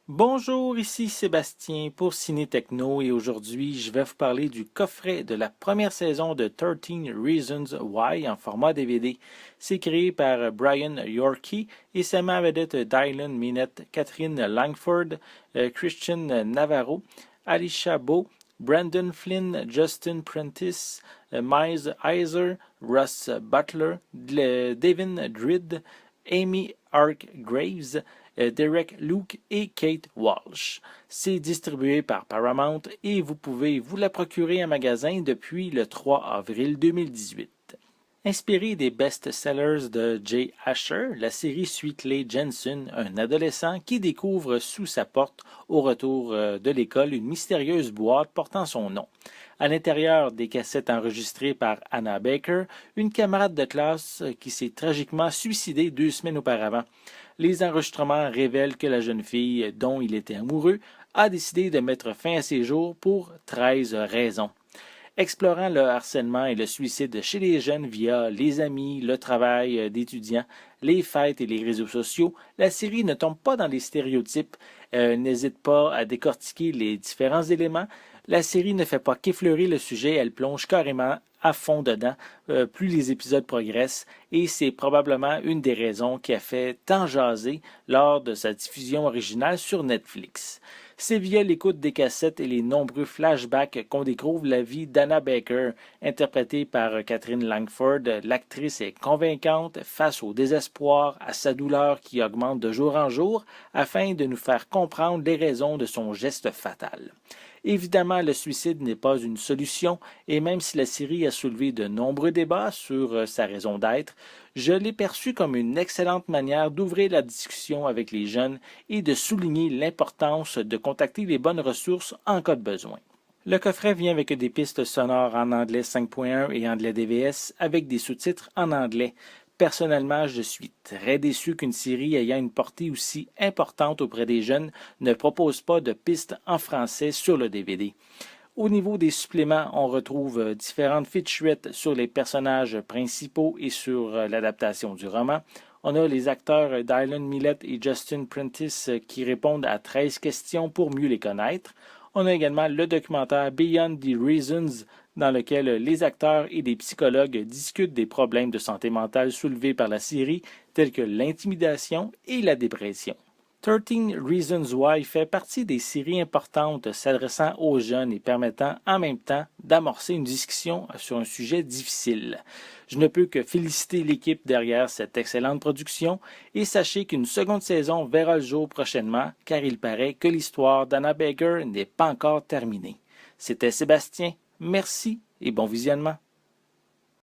Bonjour, ici Sébastien pour Ciné Techno et aujourd'hui je vais vous parler du coffret de la première saison de 13 Reasons Why en format DVD. C'est créé par Brian Yorkie et ça met en vedette Dylan Minette, Catherine Langford, Christian Navarro, Alicia Beau, Brandon Flynn, Justin Prentice, Miles Heiser, Russ Butler, Devin Dridd, Amy Graves, Derek Luke et Kate Walsh. C'est distribué par Paramount et vous pouvez vous la procurer en magasin depuis le 3 avril 2018. Inspirée des best-sellers de Jay Asher, la série suit Clay Jensen, un adolescent qui découvre sous sa porte, au retour de l'école, une mystérieuse boîte portant son nom. À l'intérieur des cassettes enregistrées par Anna Baker, une camarade de classe qui s'est tragiquement suicidée 2 semaines auparavant. Les enregistrements révèlent que la jeune fille, dont il était amoureux, a décidé de mettre fin à ses jours pour 13 raisons. Explorant le harcèlement et le suicide chez les jeunes via les amis, le travail d'étudiants, les fêtes et les réseaux sociaux, la série ne tombe pas dans les stéréotypes, n'hésite pas à décortiquer les différents éléments. La série ne fait pas qu'effleurer le sujet, elle plonge carrément à fond dedans plus les épisodes progressent et c'est probablement une des raisons qui a fait tant jaser lors de sa diffusion originale sur Netflix. C'est via l'écoute des cassettes et les nombreux flashbacks qu'on découvre la vie d'Anna Baker, interprétée par Catherine Langford. L'actrice est convaincante face au désespoir, à sa douleur qui augmente de jour en jour, afin de nous faire comprendre les raisons de son geste fatal. Évidemment, le suicide n'est pas une solution, et même si la série a soulevé de nombreux débats sur sa raison d'être, je l'ai perçue comme une excellente manière d'ouvrir la discussion avec les jeunes et de souligner l'importance de contacter les bonnes ressources en cas de besoin. Le coffret vient avec des pistes sonores en anglais 5.1 et anglais DVS avec des sous-titres en anglais. Personnellement, je suis très déçu qu'une série ayant une portée aussi importante auprès des jeunes ne propose pas de pistes en français sur le DVD. Au niveau des suppléments, on retrouve différentes featurettes sur les personnages principaux et sur l'adaptation du roman. On a les acteurs Dylan Millett et Justin Prentice qui répondent à 13 questions pour mieux les connaître. On a également le documentaire Beyond the Reasons, dans lequel les acteurs et des psychologues discutent des problèmes de santé mentale soulevés par la série, tels que l'intimidation et la dépression. 13 Reasons Why fait partie des séries importantes s'adressant aux jeunes et permettant en même temps d'amorcer une discussion sur un sujet difficile. Je ne peux que féliciter l'équipe derrière cette excellente production et sachez qu'une seconde saison verra le jour prochainement car il paraît que l'histoire d'Anna Baker n'est pas encore terminée. C'était Sébastien, merci et bon visionnement.